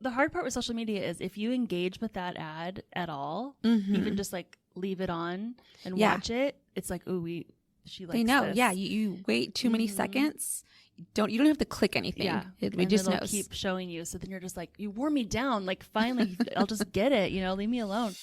the hard part with social media is if you engage with that ad at all, even just like leave it on and watch it, it's like, ooh, she likes they know. this. Yeah, you wait too many seconds. You don't have to click anything. Yeah, we just know. Keep showing you. So then you're just like, you wore me down. Like finally, I'll just get it. Leave me alone.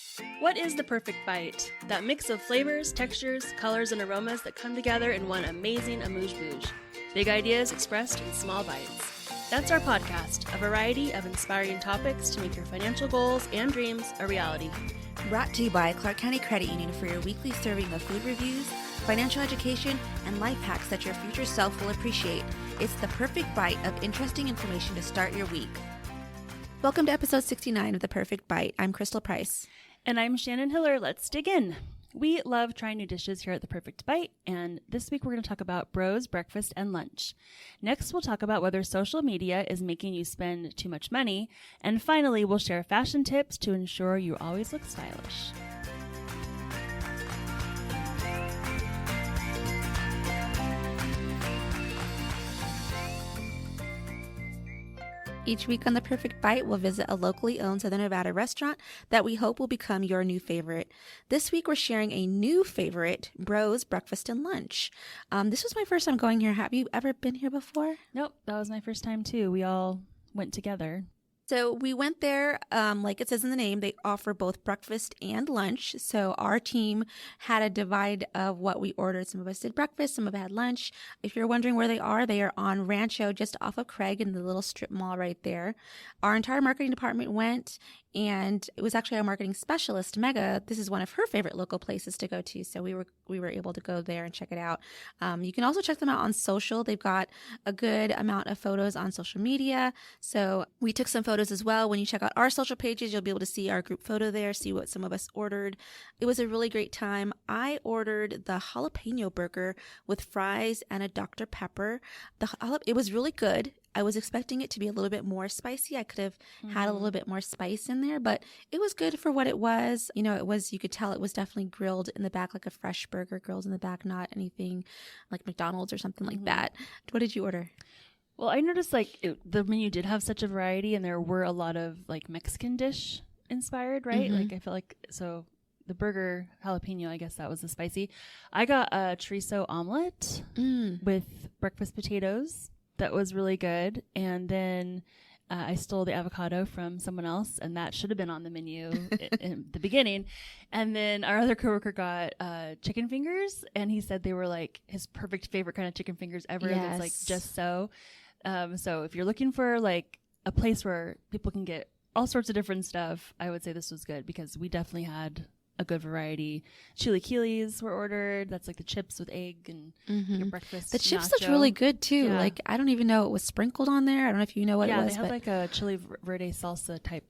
What is the perfect bite? That mix of flavors, textures, colors, and aromas that come together in one amazing amuse-bouche. Big ideas expressed in small bites. That's our podcast, a variety of inspiring topics to make your financial goals and dreams a reality. Brought to you by Clark County Credit Union for your weekly serving of food reviews, financial education, and life hacks that your future self will appreciate. It's the perfect bite of interesting information to start your week. Welcome to episode 69 of The Perfect Bite. I'm Crystal Price. And I'm Shannon Hiller. Let's dig in. We love trying new dishes here at The Perfect Bite, and this week we're going to talk about bros, breakfast, and lunch. Next, we'll talk about whether social media is making you spend too much money, and finally, we'll share fashion tips to ensure you always look stylish. Each week on The Perfect Bite, we'll visit a locally owned Southern Nevada restaurant that we hope will become your new favorite. This week, we're sharing a new favorite, Bros, Breakfast, and Lunch. This was my first time going here. Have you ever been here before? Nope, that was my first time too. We all went together. So we went there, like it says in the name, they offer both breakfast and lunch. So our team had a divide of what we ordered. Some of us did breakfast, some of us had lunch. If you're wondering where they are on Rancho, just off of Craig in the little strip mall right there. Our entire marketing department went, and it was actually our marketing specialist, Mega. This is one of her favorite local places to go to. So we were able to go there and check it out. You can also check them out on social. They've got a good amount of photos on social media. So we took some photos as well. When you check out our social pages, you'll be able to see our group photo there, see what some of us ordered. It was a really great time. I ordered the jalapeno burger with fries and a Dr. Pepper. It was really good. I was expecting it to be a little bit more spicy. I could have had a little bit more spice in there, but it was good for what it was. You could tell it was definitely grilled in the back, like a fresh burger, grilled in the back, not anything like McDonald's or something like that. What did you order? Well, I noticed the menu did have such a variety, and there were a lot of like Mexican dish inspired, right? Like I felt like, so the burger jalapeno, I guess that was the spicy. I got a chorizo omelet with breakfast potatoes. That was really good. And then I stole the avocado from someone else, and that should have been on the menu in the beginning. And then our other coworker got chicken fingers, and he said they were like his perfect favorite kind of chicken fingers ever. Yes. That's like just so. So if you're looking for like a place where people can get all sorts of different stuff, I would say this was good because we definitely had a good variety. Chilaquiles were ordered. That's like the chips with egg and your breakfast. The chips nacho. looked really good too. Yeah. Like I don't even know it was sprinkled on there. I don't know if you know what it was. Yeah, they had like a chili verde salsa type.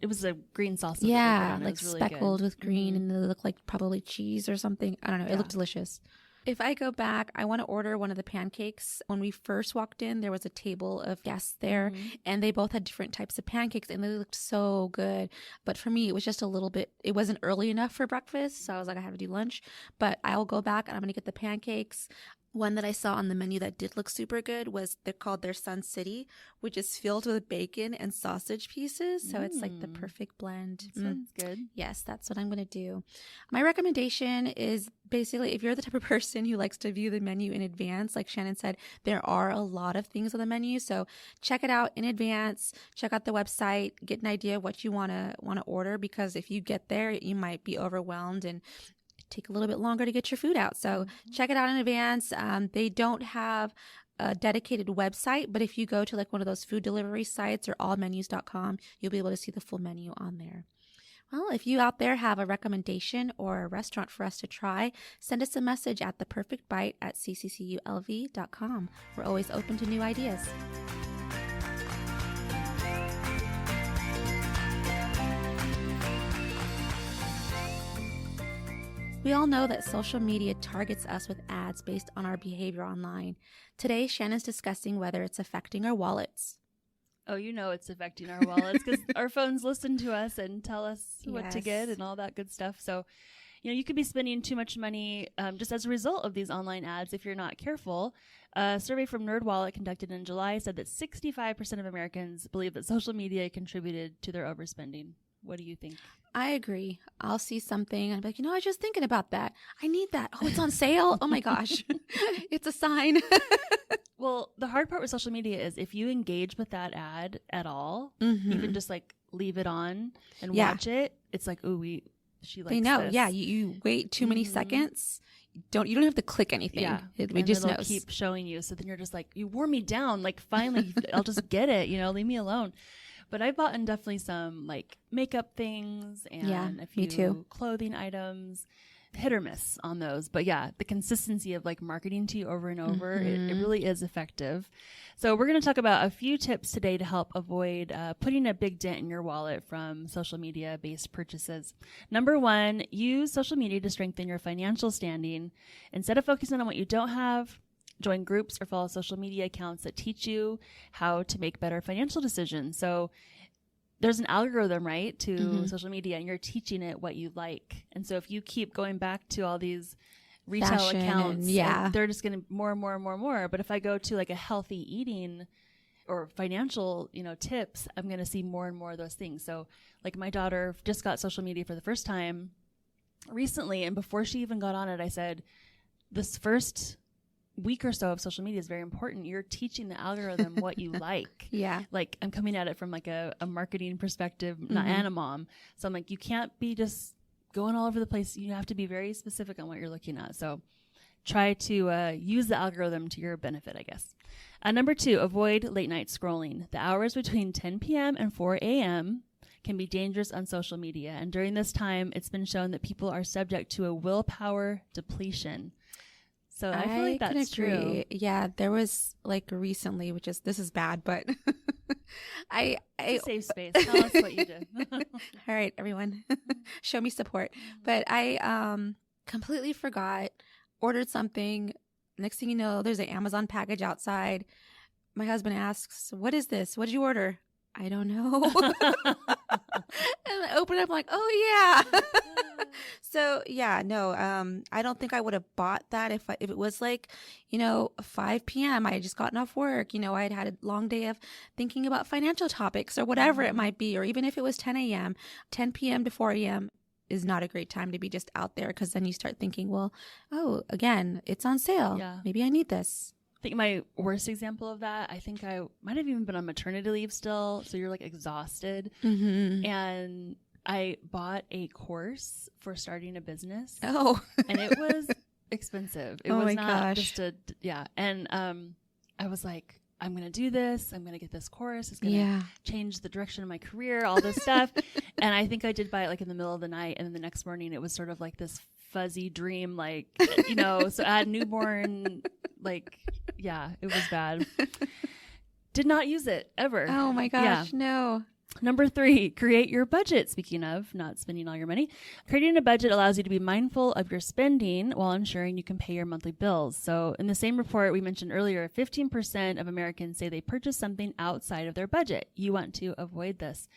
It was a green salsa. Yeah, like really speckled good. with green, and it looked like probably cheese or something. I don't know. It looked delicious. If I go back, I want to order one of the pancakes. When we first walked in, there was a table of guests there, and they both had different types of pancakes, and they looked so good. But for me, it was just a little bit, it wasn't early enough for breakfast, so I was like, I have to do lunch. But I'll go back, and I'm going to get the pancakes. One that I saw on the menu that did look super good was they're called their Sun City, which is filled with bacon and sausage pieces. So it's like the perfect blend. Sounds good. Yes, that's what I'm going to do. My recommendation is basically if you're the type of person who likes to view the menu in advance, like Shannon said, there are a lot of things on the menu. So check it out in advance. Check out the website. Get an idea of what you want to order, because if you get there, you might be overwhelmed and take a little bit longer to get your food out. So check it out in advance. They don't have a dedicated website, but if you go to like one of those food delivery sites or allmenus.com, you'll be able to see the full menu on there. Well, if you out there have a recommendation or a restaurant for us to try, send us a message at theperfectbite@ccculv.com. We're always open to new ideas. We all know that social media targets us with ads based on our behavior online. Today, Shannon's discussing whether it's affecting our wallets. Oh, it's affecting our wallets because our phones listen to us and tell us what to get and all that good stuff. So, you could be spending too much money just as a result of these online ads if you're not careful. A survey from NerdWallet conducted in July said that 65% of Americans believe that social media contributed to their overspending. What do you think? I agree. I'll see something and I'll be like, I was just thinking about that. I need that. Oh, it's on sale. Oh my gosh. It's a sign. Well, the hard part with social media is if you engage with that ad at all, even just like leave it on and watch it, it's like, ooh, she likes they know. this. Yeah. You wait too many seconds. You don't have to click anything. Yeah. It just knows. Keep showing you. So then you're just like, you wore me down. Like finally, I'll just get it. Leave me alone. But I bought in definitely some like makeup things and a few clothing items. Hit or miss on those. But yeah, the consistency of like marketing to you over and over, it really is effective. So we're going to talk about a few tips today to help avoid putting a big dent in your wallet from social media based purchases. Number one, use social media to strengthen your financial standing. Instead of focusing on what you don't have, join groups or follow social media accounts that teach you how to make better financial decisions. So there's an algorithm, right, to social media, and you're teaching it what you like. And so if you keep going back to all these retail Fashion accounts, and they're just going to more and more and more and more. But if I go to like a healthy eating or financial, tips, I'm going to see more and more of those things. So like my daughter just got social media for the first time recently. And before she even got on it, I said, this first week or so of social media is very important. You're teaching the algorithm what you like. Yeah. Like I'm coming at it from like a marketing perspective, not and a mom. So I'm like, you can't be just going all over the place. You have to be very specific on what you're looking at. So try to use the algorithm to your benefit, I guess. Number two, avoid late night scrolling. The hours between 10 p.m. and 4 a.m. can be dangerous on social media. And during this time, it's been shown that people are subject to a willpower depletion. So I feel like that's true. Yeah, there was like recently, this is bad, but I it's a safe space. Tell us what you did. All right, everyone, show me support. But I completely forgot, ordered something. Next thing you know, there's an Amazon package outside. My husband asks, "What is this? What did you order?" I don't know. And I open it up like, oh yeah. So yeah, no, I don't think I would have bought that if it was like, 5 p.m. I had just gotten off work, I had had a long day of thinking about financial topics or whatever it might be, or even if it was 10 a.m., 10 p.m. to 4 a.m. is not a great time to be just out there, because then you start thinking, well, oh, again, it's on sale. Yeah. Maybe I need this. I think my worst example of that, I think I might have even been on maternity leave still. So you're like exhausted. And I bought a course for starting a business. Oh. And it was expensive. It was not just And I was like, I'm going to do this. I'm going to get this course. It's going to change the direction of my career, all this stuff. And I think I did buy it like in the middle of the night. And then the next morning it was sort of like this fuzzy dream, like, so I had newborn, like, it was bad. Did not use it ever. Oh my gosh, no. Number 3, create your budget. Speaking of not spending all your money, creating a budget allows you to be mindful of your spending while ensuring you can pay your monthly bills. So in the same report we mentioned earlier, 15% of Americans say they purchase something outside of their budget. You want to avoid this.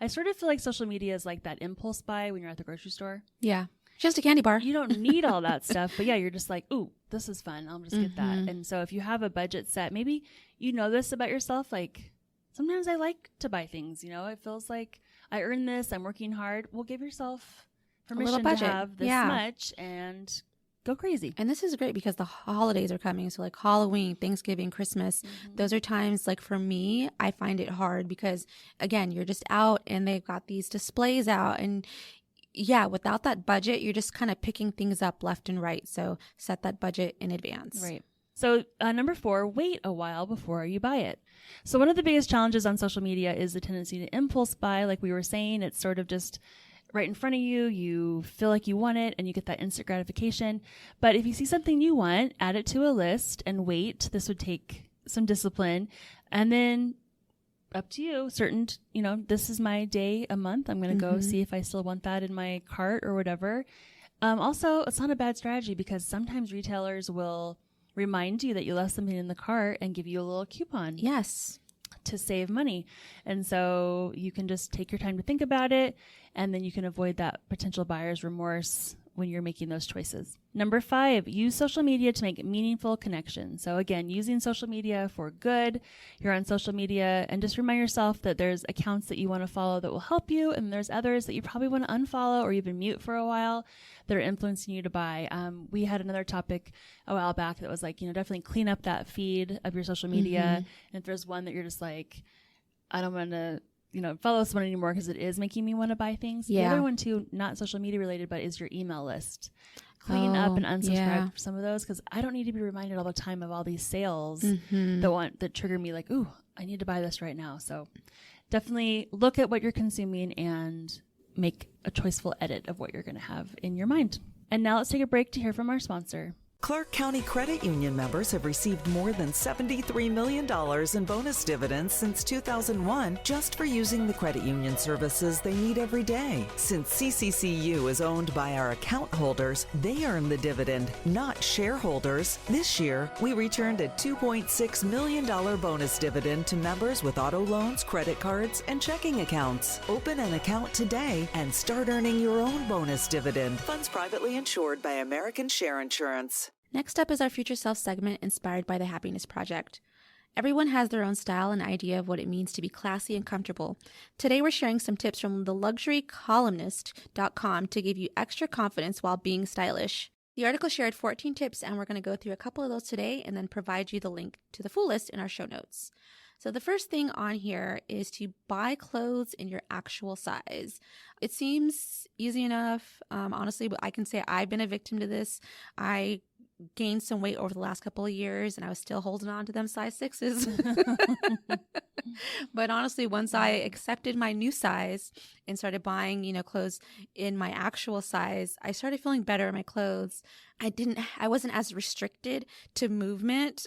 I sort of feel like social media is like that impulse buy when you're at the grocery store. Yeah. Just a candy bar. You don't need all that stuff, but you're just like, ooh, this is fun. I'll just get that. And so if you have a budget set, maybe you know this about yourself, like, sometimes I like to buy things, it feels like I earned this, I'm working hard. Well, give yourself permission to have this much and go crazy. And this is great because the holidays are coming. So like Halloween, Thanksgiving, Christmas, those are times like for me, I find it hard because again, you're just out and they've got these displays out and without that budget, you're just kind of picking things up left and right. So set that budget in advance. Right. So number 4, wait a while before you buy it. So one of the biggest challenges on social media is the tendency to impulse buy. Like we were saying, it's sort of just right in front of you. You feel like you want it and you get that instant gratification. But if you see something you want, add it to a list and wait. This would take some discipline. And then up to you, this is my day a month. I'm going to go see if I still want that in my cart or whatever. Also, it's not a bad strategy because sometimes retailers will remind you that you left something in the cart and give you a little coupon. Yes. To save money. And so you can just take your time to think about it, and then you can avoid that potential buyer's remorse when you're making those choices. Number 5, use social media to make meaningful connections. So again, using social media for good. You're on social media, and just remind yourself that there's accounts that you want to follow that will help you, and there's others that you probably want to unfollow or even mute for a while that are influencing you to buy. We had another topic a while back that was like, definitely clean up that feed of your social media. And if there's one that you're just like, I don't want to follow someone anymore because it is making me want to buy things. Yeah. The other one too, not social media related, but is your email list. Clean up and unsubscribe for some of those, because I don't need to be reminded all the time of all these sales that trigger me like, ooh, I need to buy this right now. So definitely look at what you're consuming and make a choiceful edit of what you're going to have in your mind. And now let's take a break to hear from our sponsor. Clark County Credit Union members have received more than $73 million in bonus dividends since 2001 just for using the credit union services they need every day. Since CCCU is owned by our account holders, they earn the dividend, not shareholders. This year, we returned a $2.6 million bonus dividend to members with auto loans, credit cards, and checking accounts. Open an account today and start earning your own bonus dividend. Funds privately insured by American Share Insurance. Next up is our Future Self segment inspired by the Happiness Project. Everyone has their own style and idea of what it means to be classy and comfortable. Today we're sharing some tips from theluxurycolumnist.com to give you extra confidence while being stylish. The article shared 14 tips, and we're going to go through a couple of those today and then provide you the link to the full list in our show notes. So the first thing on here is to buy clothes in your actual size. It seems easy enough, honestly, but I can say I've been a victim to this. I gained some weight over the last couple of years, and I was still holding on to them size 6s. But honestly, once I accepted my new size and started buying, clothes in my actual size, I started feeling better in my clothes. I wasn't as restricted to movement,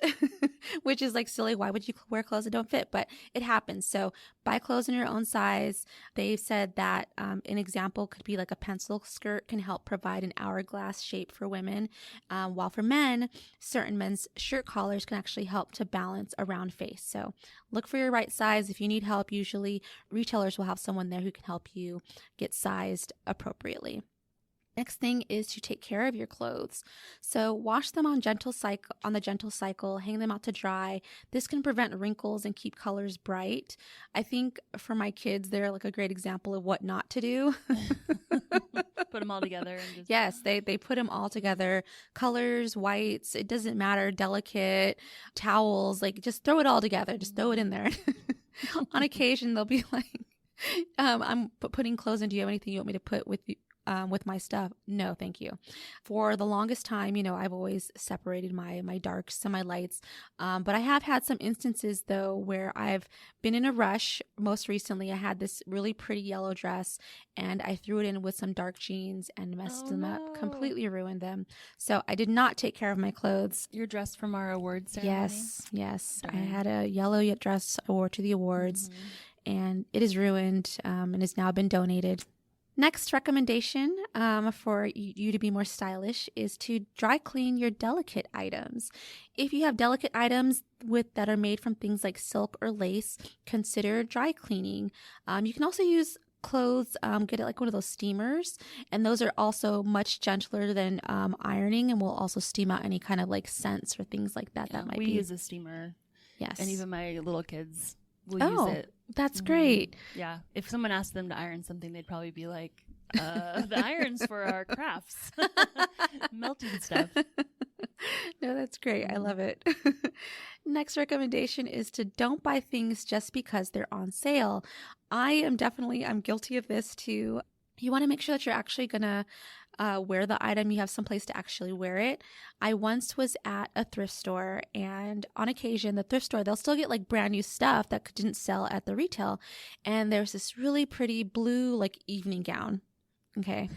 which is like silly. Why would you wear clothes that don't fit? But it happens. So buy clothes in your own size. They've said that an example could be like a pencil skirt can help provide an hourglass shape for women, while for men, certain men's shirt collars can actually help to balance a round face. So look for your right size. If you need help, usually retailers will have someone there who can help you get sized appropriately. Next thing is to take care of your clothes. So wash them on the gentle cycle, hang them out to dry. This can prevent wrinkles and keep colors bright. I think for my kids, they're like a great example of what not to do. Put them all together. And just... Yes, they put them all together. Colors, whites, it doesn't matter, delicate, towels, like just throw it all together. Just throw it in there. On occasion, they'll be like, I'm putting clothes in. Do you have anything you want me to put with my stuff? No, thank you. For the longest time, I've always separated my darks and my lights. But I have had some instances though, where I've been in a rush. Most recently, I had this really pretty yellow dress and I threw it in with some dark jeans and messed them up, completely ruined them. So I did not take care of my clothes. Your dress from our awards ceremony? Yes. I had a yellow dress I wore to the awards and it is ruined, and has now been donated. Next recommendation for you to be more stylish is to dry clean your delicate items. If you have delicate items that are made from things like silk or lace, consider dry cleaning. You can also use clothes, get it like one of those steamers, and those are also much gentler than ironing, and will also steam out any kind of like scents or things like that. That might be. We use a steamer. Yes, and even my little kids will use it. That's great. Yeah. If someone asked them to iron something, they'd probably be like, the irons for our crafts. Melting stuff. No, that's great. I love it. Next recommendation is to don't buy things just because they're on sale. I'm guilty of this too. You want to make sure that you're actually going to wear the item. You have someplace to actually wear it. I once was at a thrift store, and on occasion, the thrift store, they'll still get like brand new stuff that didn't sell at the retail. And there's this really pretty blue like evening gown. Okay.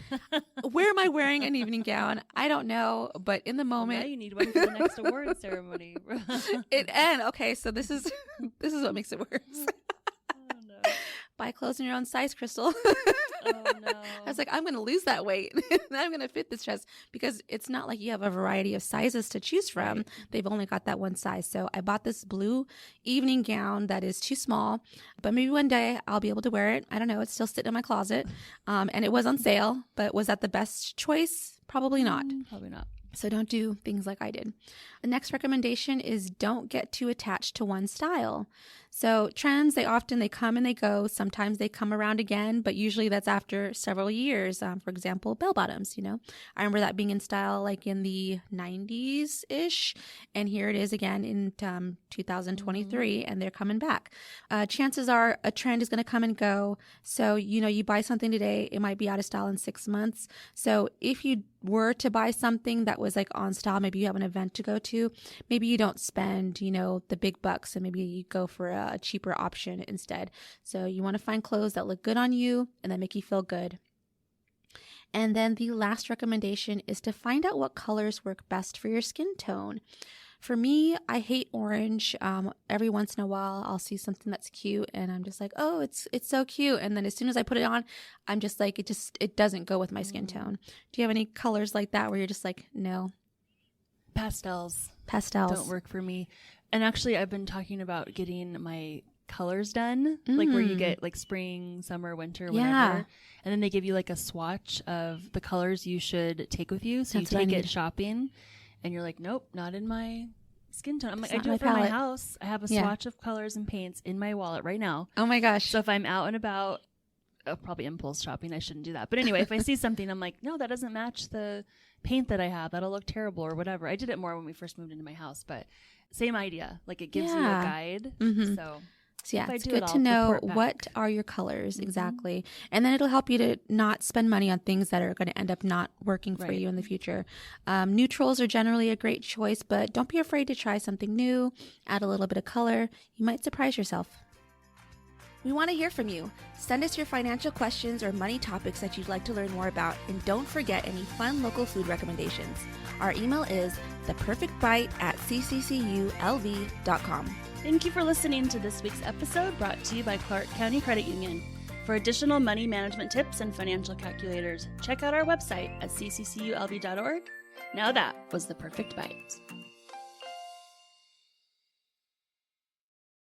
Where am I wearing an evening gown? I don't know, but in the moment, now you need one for the next award ceremony. Okay, so this is what makes it worse. Oh no. Buy clothes in your own size, Crystal. Oh no. I was like, I'm going to lose that weight. And I'm going to fit this dress, because it's not like you have a variety of sizes to choose from. Right. They've only got that one size. So I bought this blue evening gown that is too small, but maybe one day I'll be able to wear it. I don't know. It's still sitting in my closet. And it was on sale, but was that the best choice? Probably not. Probably not. So don't do things like I did. The next recommendation is don't get too attached to one style. So trends, they come and they go. Sometimes they come around again, but usually that's after several years. For example, bell bottoms, I remember that being in style like in the 90s-ish. And here it is again in 2023, and they're coming back. Chances are a trend is going to come and go. So, you buy something today, it might be out of style in 6 months. So if you were to buy something that was like on style, maybe you have an event to go to, maybe you don't spend, the big bucks, and maybe you go for a cheaper option instead. So you want to find clothes that look good on you and that make you feel good. And then the last recommendation is to find out what colors work best for your skin tone. For me, I hate orange. Every once in a while, I'll see something that's cute and I'm just like, oh, it's so cute. And then as soon as I put it on, I'm just like, it doesn't go with my skin tone. Do you have any colors like that where you're just like, no? Pastels don't work for me. And actually, I've been talking about getting my colors done, like where you get like spring, summer, winter, whatever. And then they give you like a swatch of the colors you should take with you. So you take it shopping and you're like, nope, not in my skin tone. I'm like, I do it for my house. I have a swatch of colors and paints in my wallet right now. Oh my gosh. So if I'm out and about, probably impulse shopping, I shouldn't do that. But anyway, if I see something, I'm like, no, that doesn't match the paint that I have. That'll look terrible or whatever. I did it more when we first moved into my house, but same idea. Like it gives you a guide. So yeah, it's good to know what are your colors exactly. And then it'll help you to not spend money on things that are going to end up not working for you in the future. Neutrals are generally a great choice, but don't be afraid to try something new. Add a little bit of color. You might surprise yourself. We want to hear from you. Send us your financial questions or money topics that you'd like to learn more about, and don't forget any fun local food recommendations. Our email is theperfectbite@ccculv.com. Thank you for listening to this week's episode, brought to you by Clark County Credit Union. For additional money management tips and financial calculators, check out our website at ccculv.org. Now that was the perfect bite.